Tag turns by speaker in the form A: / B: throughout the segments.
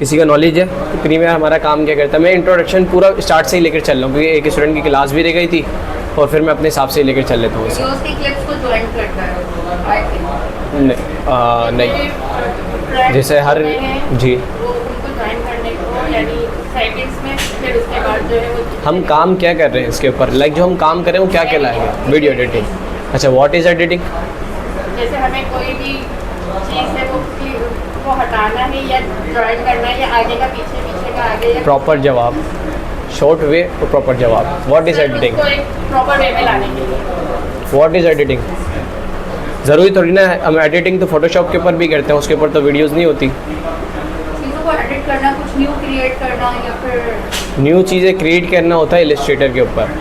A: किसी का नॉलेज है तो प्रीमियर हमारा काम क्या करता है। मैं इंट्रोडक्शन पूरा स्टार्ट से ही लेकर चल रहा हूँ, क्योंकि एक स्टूडेंट की क्लास भी रह गई थी और फिर मैं अपने हिसाब से ही लेकर चल लेता हूँ इसे।
B: उसकी क्लिप्स को ज्वाइन करता है आई थिंक
A: नहीं, जैसे हर जी
B: वो उनको ज्वाइन करने को यानी सेटिंग्स में फिर उसके बाद जो है वो
A: हम काम क्या कर रहे हैं इसके ऊपर, लाइक जो हम काम कर रहे हैं वो क्या कहलाएगा, वीडियो एडिटिंग। अच्छा, व्हाट इज़ एडिटिंग?
B: जैसे हमें कोई भी चीज़ है वो हटाना है या ड्राइंग करना है या आगे का पीछे, पीछे का आगे या
A: प्रॉपर जवाब, शॉर्ट वे और प्रॉपर जवाब। What is editing?
B: उसको एक प्रॉपर वे में लाने के लिए।
A: What is editing? ज़रूरी थोड़ी ना है हम एडिटिंग तो फोटोशॉप के ऊपर भी करते हैं, उसके ऊपर तो वीडियोज़ नहीं होती।
B: चीज़ों को एडिट करना, कुछ न्यू क्रिएट करना या फिर
A: न्यू चीज़ें क्रिएट करना होता है इलस्ट्रेटर के ऊपर।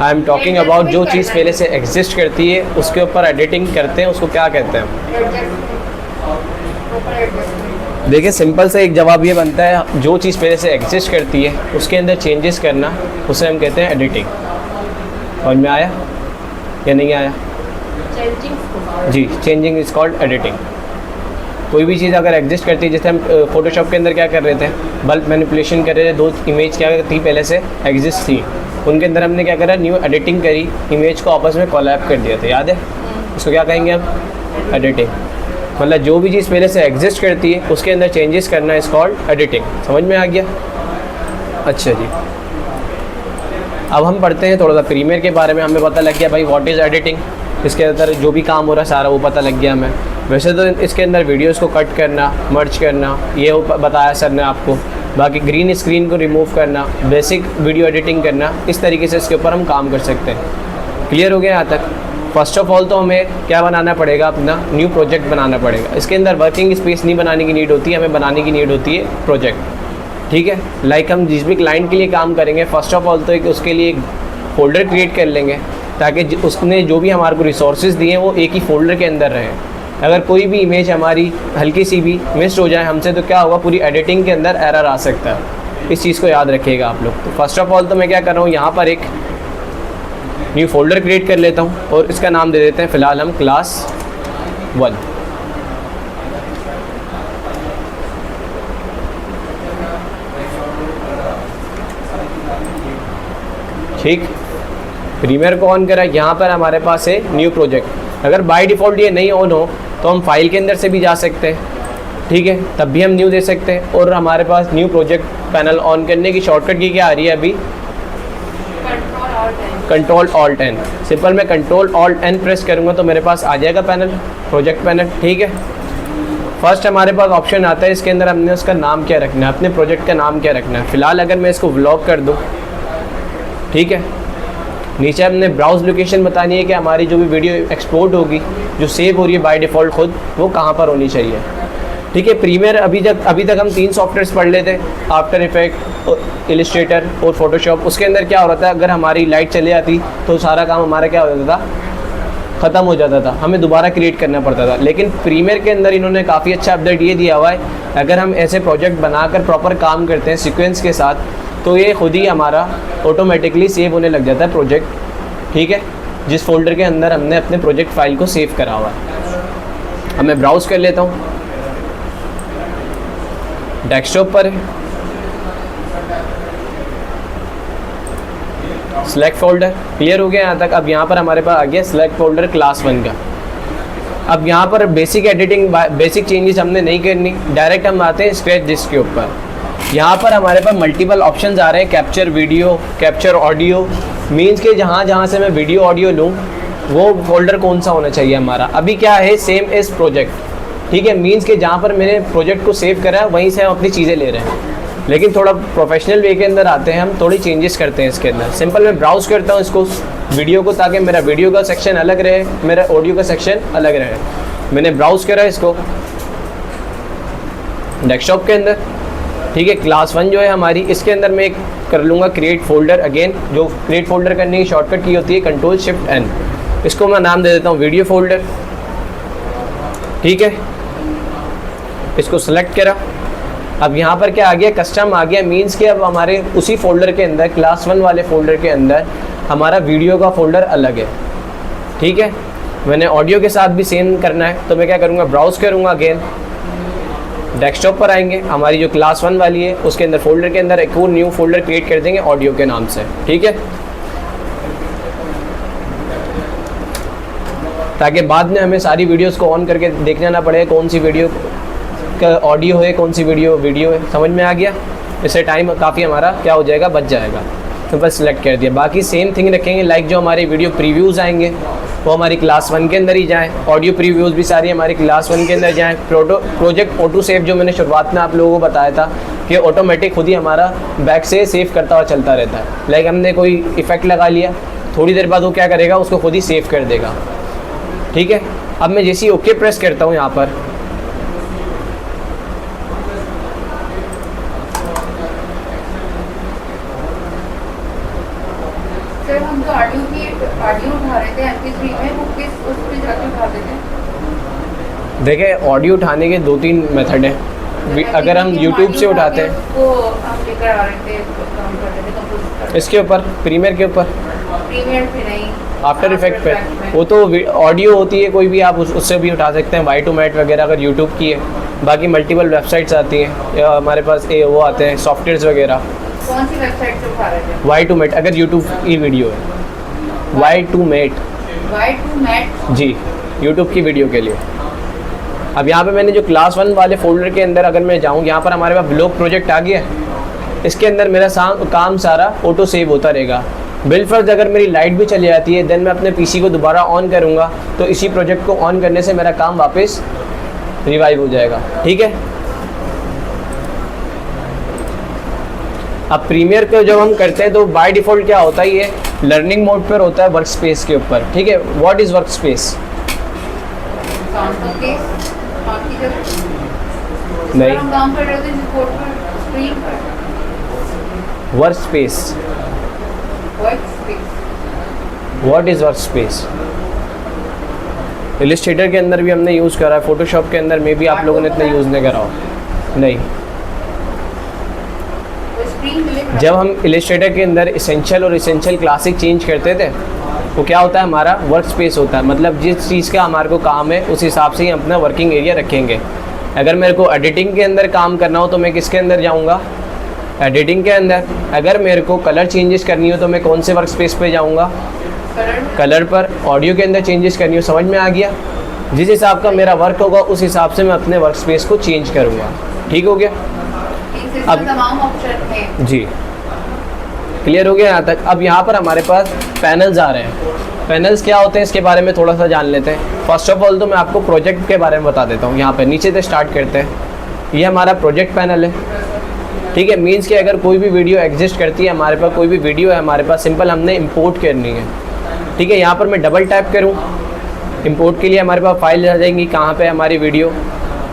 A: आई एम टॉकिंग अबाउट जो चीज़ पहले से एग्जिस्ट करती है उसके ऊपर एडिटिंग करते हैं, उसको क्या कहते हैं? देखिए सिंपल से एक जवाब ये बनता है, जो चीज़ पहले से एग्जिस्ट करती है उसके अंदर चेंजेस करना, उसे हम कहते हैं एडिटिंग। समझ में आया या नहीं आया? जी, चेंजिंग इज कॉल्ड एडिटिंग। कोई भी चीज़ अगर एग्जिस्ट करती है, जैसे हम फोटोशॉप के अंदर क्या कर रहे थे, बल्क मैनिपुलेशन कर रहे थे, दो इमेज क्या थी पहले से एग्जिस्ट थी, उनके अंदर हमने क्या करा, न्यू एडिटिंग करी, इमेज को आपस में कोलैब कर दिया था, याद है? उसको क्या कहेंगे हम? एडिटिंग। मतलब जो भी चीज़ पहले से एग्जिस्ट करती है उसके अंदर चेंजेस करना इज कॉल्ड एडिटिंग। समझ में आ गया? अच्छा जी, अब हम पढ़ते हैं थोड़ा सा प्रीमियर के बारे में। हमें पता लग गया भाई व्हाट इज़ एडिटिंग, इसके अंदर जो भी काम हो रहा है सारा वो पता लग गया हमें। वैसे तो इसके अंदर वीडियोस को कट करना, मर्ज करना, ये बताया सर ने आपको। बाकी ग्रीन स्क्रीन को रिमूव करना, बेसिक वीडियो एडिटिंग करना, इस तरीके से इसके ऊपर हम काम कर सकते हैं। क्लियर हो गया यहाँ तक? फर्स्ट ऑफ ऑल तो हमें क्या बनाना पड़ेगा, अपना न्यू प्रोजेक्ट बनाना पड़ेगा। इसके अंदर वर्किंग स्पेस नहीं बनाने की नीड होती है, हमें बनाने की नीड होती है प्रोजेक्ट। ठीक है, लाइक हम जिस भी क्लाइंट के लिए काम करेंगे, फर्स्ट ऑफ ऑल तो एक उसके लिए एक फोल्डर क्रिएट कर लेंगे, ताकि उसने जो भी हमारे को रिसोर्सेज दिए हैं वो एक ही फोल्डर के अंदर रहें। अगर कोई भी इमेज हमारी हल्की सी भी मिस हो जाए हमसे, तो क्या होगा, पूरी एडिटिंग के अंदर एरर आ सकता है। इस चीज़ को याद रखिएगा आप लोग। तो फर्स्ट ऑफ ऑल तो मैं क्या कर रहा हूँ, यहाँ पर एक न्यू फोल्डर क्रिएट कर लेता हूँ और इसका नाम दे देते हैं फ़िलहाल हम क्लास 1। ठीक, प्रीमियर को ऑन करा, यहाँ पर हमारे पास है न्यू प्रोजेक्ट। अगर बाय डिफ़ॉल्ट ये नहीं ऑन हो तो हम फाइल के अंदर से भी जा सकते हैं, ठीक है, तब भी हम न्यू दे सकते हैं। और हमारे पास न्यू प्रोजेक्ट पैनल ऑन करने की शॉर्टकट की क्या आ रही है अभी, कंट्रोल ऑल्ट एन। सिंपल मैं कंट्रोल ऑल्ट एन प्रेस करूँगा तो मेरे पास आ जाएगा पैनल, प्रोजेक्ट पैनल। ठीक है, फर्स्ट हमारे पास ऑप्शन आता है, इसके अंदर हमने उसका नाम क्या रखना है, अपने प्रोजेक्ट का नाम क्या रखना है। फ़िलहाल अगर मैं इसको व्लॉग कर दूँ, ठीक है, नीचे हमने ब्राउज़ लोकेशन बतानी है कि हमारी जो भी वीडियो एक्सपोर्ट होगी, जो सेव हो रही है बाय डिफ़ॉल्ट खुद, वो कहाँ पर होनी चाहिए। ठीक है, प्रीमियर अभी तक हम 3 सॉफ्टवेयर्स पढ़ लेते, आफ्टर इफेक्ट, इलस्ट्रेटर और फोटोशॉप। उसके अंदर क्या हो रहा था, अगर हमारी लाइट चली जाती तो सारा काम हमारा क्या हो जाता था, ख़त्म हो जाता था, हमें दोबारा क्रिएट करना पड़ता था। लेकिन प्रीमियर के अंदर इन्होंने काफ़ी अच्छा अपडेट ये दिया हुआ है, अगर हम ऐसे प्रोजेक्ट बनाकर प्रॉपर काम करते हैं सीक्वेंस के साथ, तो ये खुद ही हमारा ऑटोमेटिकली सेव होने लग जाता है प्रोजेक्ट। ठीक है, जिस फोल्डर के अंदर हमने अपने प्रोजेक्ट फाइल को सेव करा हुआ है। अब मैं ब्राउज़ कर लेता हूँ, डेस्कटॉप पर सेलेक्ट फोल्डर, क्लियर हो गया यहाँ तक। अब यहाँ पर हमारे पास आ गया सेलेक्ट फोल्डर क्लास 1 का। अब यहाँ पर बेसिक एडिटिंग, बेसिक चेंजेस हमने नहीं करनी, डायरेक्ट हम आते हैं स्क्रैच डिस्क के ऊपर। यहाँ पर हमारे पास मल्टीपल ऑप्शंस आ रहे हैं, capture video, capture audio, means के जहाँ से मैं वीडियो ऑडियो लूँ वो फोल्डर कौन सा होना चाहिए हमारा। अभी क्या है, सेम एज प्रोजेक्ट, ठीक है, मीन्स के जहाँ पर मैंने प्रोजेक्ट को सेव करा है वहीं से हम अपनी चीज़ें ले रहे हैं। लेकिन थोड़ा प्रोफेशनल वे के अंदर आते हैं हम, थोड़ी चेंजेस करते हैं इसके अंदर। सिंपल मैं ब्राउज़ करता हूँ इसको वीडियो को, ताकि मेरा वीडियो का सेक्शन अलग रहे, मेरा ऑडियो का सेक्शन अलग रहे। मैंने ब्राउज़ करा इसको डेस्कटॉप के अंदर, ठीक है। क्लास 1 जो है हमारी, इसके अंदर मैं एक कर लूँगा क्रिएट फोल्डर। अगेन जो क्रिएट फोल्डर करने की शॉर्टकट की होती है कंट्रोल शिफ्ट एन। इसको मैं नाम दे देता हूँ वीडियो फोल्डर, ठीक है। इसको सेलेक्ट करा, अब यहाँ पर क्या आ गया, कस्टम आ गया, मीन्स कि अब हमारे उसी फोल्डर के अंदर, क्लास 1 वाले फोल्डर के अंदर हमारा वीडियो का फोल्डर अलग है, ठीक है। मैंने ऑडियो के साथ भी सेम करना है, तो मैं क्या करूँगा, ब्राउज़ करूँगा अगेन, डेस्कटॉप पर आएंगे, हमारी जो क्लास 1 वाली है उसके अंदर फोल्डर के अंदर एक और न्यू फोल्डर क्रिएट कर देंगे ऑडियो के नाम से, ठीक है, ताकि बाद में हमें सारी वीडियोस को ऑन करके देखना ना पड़े कौन सी वीडियो का ऑडियो है, कौन सी वीडियो है। समझ में आ गया? इससे टाइम काफ़ी हमारा क्या हो जाएगा, बच जाएगा। तो बस सिलेक्ट कर दिया। बाकी सेम थिंग रखेंगे, लाइक जो हमारे वीडियो प्रीव्यूज़ आएंगे वो हमारी क्लास 1 के अंदर ही जाएँ, ऑडियो प्रीव्यूज़ भी सारी हमारी क्लास 1 के अंदर जाएँ। प्रोजेक्ट ऑटो सेव जो मैंने शुरुआत में आप लोगों को बताया था कि ऑटोमेटिक खुद ही हमारा बैक से सेव करता हुआ चलता रहता है। लाइक हमने कोई इफ़ेक्ट लगा लिया, थोड़ी देर बाद वो क्या करेगा, उसको खुद ही सेव कर देगा, ठीक है। अब मैं जैसे ही ओके प्रेस करता हूँ यहाँ पर,
B: सर हम तो ऑडियो उठा रहे थे MP3 में, वो किस उस पे जाके उठा देते हैं?
A: देखिए ऑडियो उठाने के 2-3 मेथड हैं। अगर हम YouTube से उठाते हैं,
B: वो हम लेकर आ रहे थे, काम कर रहे थे कंपोज,
A: इसके ऊपर प्रीमियर के ऊपर,
B: प्रीमियर पे नहीं,
A: आफ्टर इफेक्ट पे, वो तो ऑडियो होती है कोई भी, आप उससे भी उठा सकते हैं, Y2Mat वगैरह अगर YouTube की है। बाकी मल्टीपल वेबसाइट्स आती हैं, या हमारे पास वो आते हैं सॉफ्टवेयर्स वगैरह।
B: कौन सी वेबसाइट से उठा रहे थे?
A: Y2Mat अगर YouTube की वीडियो है, Y2Mat
B: Y2Mat
A: जी, YouTube की वीडियो के लिए। अब यहाँ पे मैंने जो क्लास 1 वाले फोल्डर के अंदर अगर मैं जाऊँ, यहाँ पर हमारे पास ब्लॉग प्रोजेक्ट आ गया है, इसके अंदर मेरा काम सारा ऑटो सेव होता रहेगा। बिलफर्ज अगर मेरी लाइट भी चली जाती है, देन मैं अपने पीसी को दोबारा ऑन करूँगा तो इसी प्रोजेक्ट को ऑन करने से मेरा काम वापस रिवाइव हो जाएगा, ठीक है। अब प्रीमियर को जब हम करते हैं तो बाय डिफ़ॉल्ट क्या होता है, ये लर्निंग मोड पर होता है वर्क स्पेस के ऊपर, ठीक है। What is work space? नहीं,
B: हम काम कर रहे थे रिपोर्ट पर, स्क्रीन पर।
A: Work space, what is work space? Illustrator के अंदर भी हमने यूज़ करा है, फोटोशॉप के अंदर में भी आप लोगों ने इतना यूज़ नहीं करा हो। नहीं, जब हम इलस्ट्रेटर के अंदर इसेंशियल और इसेंशियल क्लासिक चेंज करते थे, वो क्या होता है, हमारा वर्क स्पेस होता है। मतलब जिस चीज़ का हमारे को काम है उस हिसाब से ही हम अपना वर्किंग एरिया रखेंगे। अगर मेरे को एडिटिंग के अंदर काम करना हो तो मैं किसके अंदर जाऊँगा, एडिटिंग के अंदर। अगर मेरे को कलर चेंजेस करनी हो तो मैं कौन से वर्क स्पेस पे जाऊँगा, कलर पर। ऑडियो के अंदर चेंजेस करनी हो, समझ में आ गया। जिस हिसाब का मेरा वर्क होगा उस हिसाब से मैं अपने वर्क स्पेस को चेंज करूँगा, ठीक हो गया। अब
B: तमाम ऑप्शन हैं
A: जी, क्लियर हो गया यहाँ तक। अब यहाँ पर हमारे पास पैनल्स आ रहे हैं। पैनल्स क्या होते हैं इसके बारे में थोड़ा सा जान लेते हैं। फर्स्ट ऑफ ऑल तो मैं आपको प्रोजेक्ट के बारे में बता देता हूँ। यहाँ पे नीचे से स्टार्ट करते हैं। ये हमारा प्रोजेक्ट पैनल है, ठीक है। मीन्स कि अगर कोई भी वीडियो एग्जिस्ट करती है, हमारे पास कोई भी वीडियो है हमारे पास, सिंपल हमने इंपोर्ट करनी है, ठीक है। यहाँ पर मैं डबल टैप करूँ, इंपोर्ट के लिए हमारे पास फाइल आ जाएंगी, कहाँ पे हमारी वीडियो,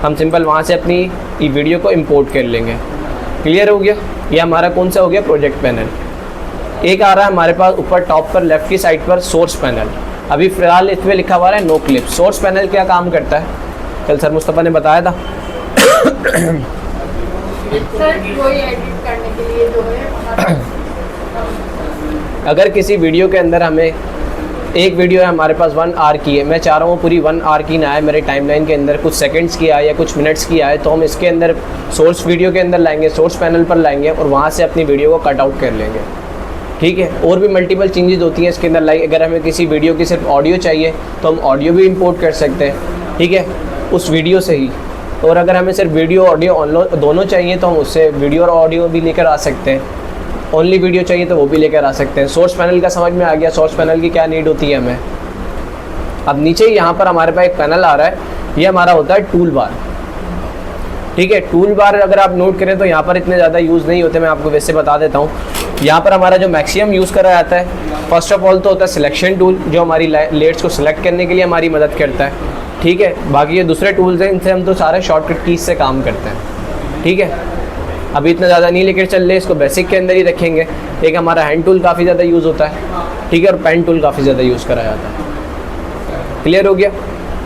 A: हम सिंपल वहाँ से अपनी वीडियो को इंपोर्ट कर लेंगे। क्लियर हो गया। ये हमारा कौन सा हो गया, प्रोजेक्ट पैनल। एक आ रहा है हमारे पास ऊपर टॉप पर लेफ्ट की साइड पर सोर्स पैनल। अभी फ़िलहाल इस पर लिखा हुआ है नो क्लिप। सोर्स पैनल क्या काम करता है, कल सर मुस्तफ़ा ने बताया था।
B: सर कोई एडिट करने के लिए जो है,
A: अगर किसी वीडियो के अंदर हमें एक वीडियो है हमारे पास 1 आवर की है, मैं चाह रहा हूँ पूरी 1 आवर की ना आए मेरे टाइमलाइन के अंदर, कुछ सेकंड्स की आए या कुछ मिनट्स की आए, तो हम इसके अंदर सोर्स वीडियो के अंदर लाएंगे, सोर्स पैनल पर लाएंगे और वहाँ से अपनी वीडियो को कट आउट कर लेंगे, ठीक है। और भी मल्टीपल चेंजेस होती हैं इसके अंदर। लाइक अगर हमें किसी वीडियो की सिर्फ ऑडियो चाहिए तो हम ऑडियो भी इंपोर्ट कर सकते हैं, ठीक है, उस वीडियो से ही। और अगर हमें सिर्फ वीडियो ऑडियो दोनों चाहिए तो हम उससे वीडियो और ऑडियो भी लेकर आ सकते हैं। ओनली वीडियो चाहिए तो वो भी लेकर आ सकते हैं। सोर्स पैनल का समझ में आ गया, सोर्स पैनल की क्या नीड होती है हमें। अब नीचे यहाँ पर हमारे पास एक पैनल आ रहा है, ये हमारा होता है टूल बार, ठीक है। टूल बार अगर आप नोट करें तो यहाँ पर इतने ज़्यादा यूज़ नहीं होते, मैं आपको वैसे बता देता हूँ। यहाँ पर हमारा जो मैक्सिमम यूज़ करा जाता है, फर्स्ट ऑफ ऑल तो होता है सिलेक्शन टूल, जो हमारी लेयर्स को सिलेक्ट करने के लिए हमारी मदद करता है, ठीक है। बाकी ये दूसरे टूल्स हैं, इनसे हम तो सारे शॉर्टकट कीज से काम करते हैं, ठीक है। अभी इतना ज़्यादा नहीं लेकर चल रहे, इसको बेसिक के अंदर ही रखेंगे। एक हमारा हैंड टूल काफ़ी ज़्यादा यूज़ होता है, ठीक है, और पेन टूल काफ़ी ज़्यादा यूज़ करा जाता है। क्लियर हो गया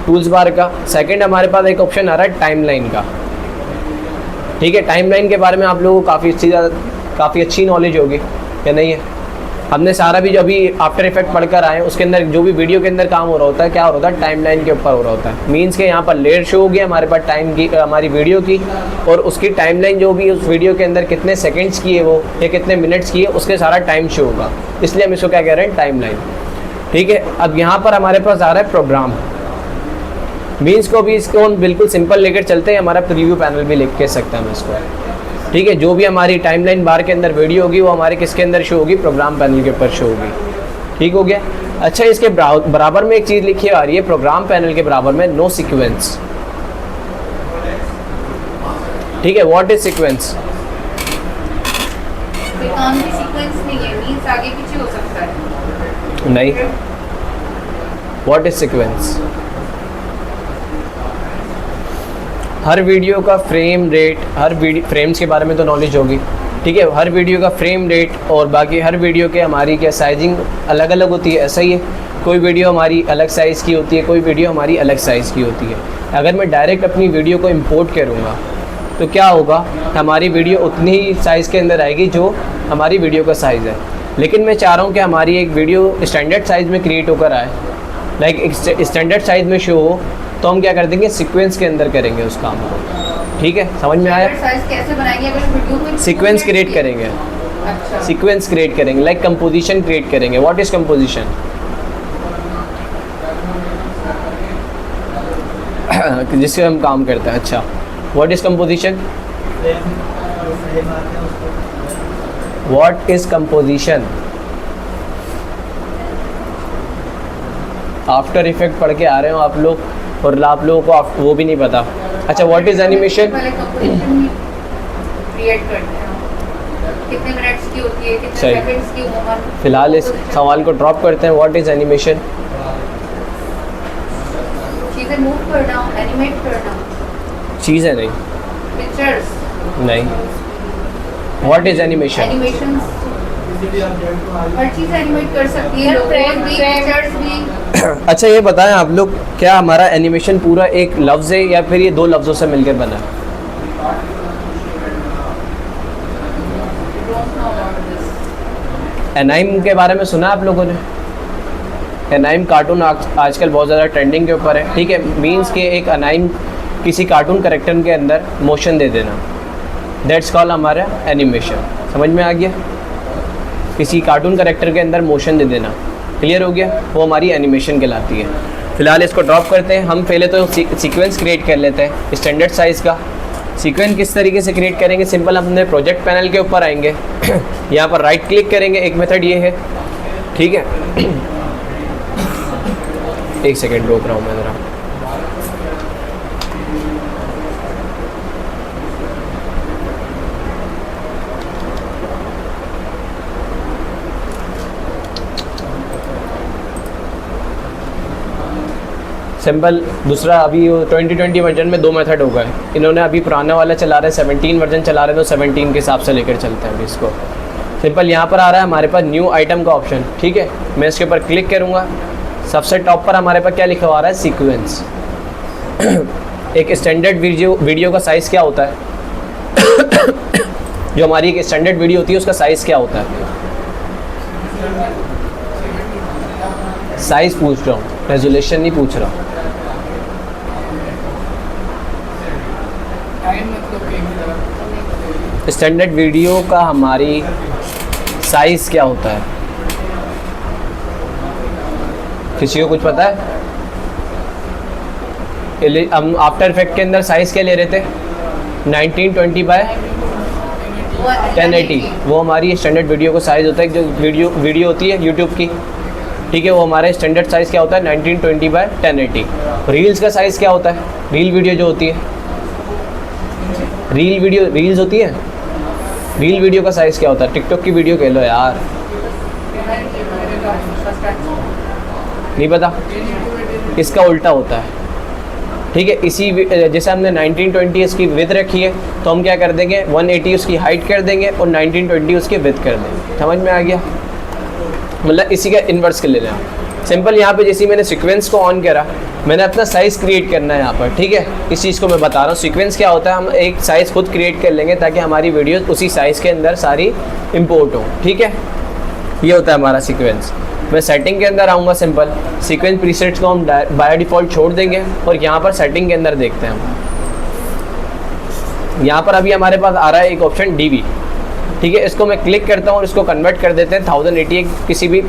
A: टूल्स बार का। सेकंड हमारे पास एक ऑप्शन आ रहा है टाइमलाइन का, ठीक है। टाइमलाइन के बारे में आप लोगों को काफ़ी अच्छी नॉलेज होगी या नहीं है? हमने सारा भी जो अभी आफ्टर इफेक्ट पढ़कर आए उसके अंदर जो भी वीडियो के अंदर काम हो रहा होता है, क्या हो रहा होता है, टाइमलाइन के ऊपर हो रहा होता है। मींस के यहाँ पर लेयर शो हो गया हमारे पास टाइम की, हमारी वीडियो की, और उसकी टाइमलाइन जो भी उस वीडियो के अंदर कितने सेकंड्स की है वो या कितने मिनट्स की है, उसके सारा टाइम शो होगा, इसलिए हम इसको क्या कह रहे हैं, टाइमलाइन। ठीक है, अब यहाँ पर हमारे पास आ रहा है प्रोग्राम। मीन्स को भी इसको हम बिल्कुल सिंपल लेकर चलते हैं, हमारा प्रीव्यू पैनल भी लिख के सकते हैं हम इसको। ठीक है, जो भी हमारी टाइमलाइन बार के अंदर वीडियो होगी वो हमारे किसके अंदर शो होगी, प्रोग्राम पैनल के ऊपर शो होगी। ठीक हो गया। अच्छा, इसके बराबर में एक चीज़ लिखी आ रही है, प्रोग्राम पैनल के बराबर में नो सीक्वेंस। ठीक है, व्हाट इज सीक्वेंस?
B: काम की सीक्वेंस नहीं है, मींस आगे पीछे हो सकता है।
A: नहीं, what is sequence? Her video का फ्रेम रेट, हर फ्रेम्स के बारे में तो नॉलेज होगी। ठीक है, हर वीडियो का फ्रेम रेट और बाकी हर वीडियो के हमारी क्या साइजिंग अलग अलग होती है, ऐसा ही है। कोई वीडियो हमारी अलग साइज़ की होती है, कोई वीडियो हमारी अलग साइज़ की होती है। अगर मैं डायरेक्ट अपनी वीडियो को इंपोर्ट करूँगा तो क्या होगा, हमारी वीडियो उतनी ही साइज़ के अंदर आएगी जो हमारी वीडियो का साइज़ है। लेकिन मैं चाह रहा हूँ कि हमारी एक वीडियो स्टैंडर्ड साइज़ में क्रिएट होकर आए, लाइक एक स्टैंडर्ड साइज़ में शो हो, तो हम क्या कर देंगे, सीक्वेंस के अंदर करेंगे उस काम को। ठीक है, समझ में आया?
B: साइज कैसे बनाएंगे अगर वीडियो में
A: सीक्वेंस क्रिएट करेंगे।
B: अच्छा,
A: सीक्वेंस क्रिएट करेंगे, लाइक कंपोजिशन क्रिएट करेंगे। What is composition? जिससे हम काम करते हैं। अच्छा, what is composition? What is composition? After effect पढ़ के आ रहे हो आप लोग और आप लोगों को वो भी नहीं पता। अच्छा, व्हाट इज एनिमेशन?
B: पहले कंपोजिशन क्रिएट करते हैं, कितने मिनट्स की होती है, कितने
A: सही।
B: सेकंड्स की उम्र।
A: फिलहाल इस सवाल को ड्रॉप करते हैं। What is animation?
B: चीजें मूव करना, एनिमेट करना,
A: चीज़ है नहीं,
B: पिक्चर्स
A: नहीं। What is animation?
B: एनिमेशन, हर चीज एनिमेट कर सकती है, लोगो भी, पिक्चर्स भी।
A: अच्छा, ये बताएं आप लोग, क्या हमारा एनिमेशन पूरा एक लफ्ज़ है या फिर ये दो लफ्ज़ों से मिलकर बना है? एनाइम के बारे में सुना आप लोगों ने? एनाइम कार्टून आजकल बहुत ज़्यादा ट्रेंडिंग के ऊपर है। ठीक है, मीन्स के एक एनाइम किसी कार्टून कैरेक्टर के अंदर मोशन दे देना, दैट्स कॉल हमारा एनिमेशन। समझ में आ गया? किसी कार्टून कैरेक्टर के अंदर मोशन दे देना, क्लियर हो गया? वो हमारी एनिमेशन कहलाती है। फिलहाल इसको ड्रॉप करते हैं। हम पहले तो सीक्वेंस क्रिएट कर लेते हैं स्टैंडर्ड साइज़ का। सीक्वेंस किस तरीके से क्रिएट करेंगे? सिंपल, हम अपने प्रोजेक्ट पैनल के ऊपर आएंगे यहाँ पर राइट क्लिक करेंगे, एक मेथड ये है। ठीक है, एक सेकेंड रोक रहा हूँ मैं ज़रा। सिंपल, दूसरा अभी 2020 वर्जन में 2 मेथड हो गए। इन्होंने अभी पुराना वाला चला रहे, 17 वर्जन चला रहे, तो 17 के हिसाब से लेकर चलते हैं अभी इसको। सिंपल, यहाँ पर आ रहा है हमारे पास न्यू आइटम का ऑप्शन। ठीक है, मैं इसके ऊपर क्लिक करूँगा, सबसे टॉप पर हमारे पास क्या लिखा हुआ आ रहा है, सीक्वेंस। एक स्टैंडर्ड वीडियो का साइज़ क्या होता है? जो हमारी एक स्टैंडर्ड वीडियो होती है उसका साइज़ क्या होता है? साइज़ पूछ रहा हूँ, रेजोल्यूशन नहीं पूछ रहा। स्टैंडर्ड वीडियो का हमारी साइज़ क्या होता है? किसी को कुछ पता है? हम आफ्टर इफेक्ट के अंदर साइज़ क्या ले रहे थे? 1920 बाय 1080। वो हमारी स्टैंडर्ड वीडियो का साइज़ होता है। जो वीडियो होती है यूट्यूब की, ठीक है, वो हमारा स्टैंडर्ड साइज़ क्या होता है? 1920 बाय 1080। रील्स का साइज़ क्या होता है? रील वीडियो जो होती है, रील्स होती है, रील वीडियो का साइज़ क्या होता है? टिकटॉक की वीडियो कह लो यार, नहीं पता? इसका उल्टा होता है। ठीक है, इसी जैसे हमने 1920 इसकी विड्थ रखी है, तो हम क्या कर देंगे, 180 उसकी हाइट कर देंगे और 1920 उसकी विड्थ कर देंगे। समझ में आ गया? मतलब इसी का इन्वर्स कर लेना। सिंपल, यहाँ पे जैसे मैंने सीक्वेंस को ऑन करा, मैंने अपना साइज़ क्रिएट करना है यहाँ पर। ठीक है, इस चीज़ को मैं बता रहा हूँ। सीक्वेंस क्या होता है, हम एक साइज़ खुद क्रिएट कर लेंगे ताकि हमारी वीडियो उसी साइज़ के अंदर सारी इंपोर्ट हो। ठीक है, ये होता है हमारा सीक्वेंस। मैं सेटिंग के अंदर आऊँगा, सिंपल सीक्वेंस प्रीसेट्स को हम बाय डिफ़ॉल्ट छोड़ देंगे और यहाँ पर सेटिंग के अंदर देखते हैं हम। यहाँ पर अभी हमारे पास आ रहा है एक ऑप्शन DV, ठीक है। इसको मैं क्लिक करता हूँ और इसको कन्वर्ट कर देते हैं 1080 किसी भी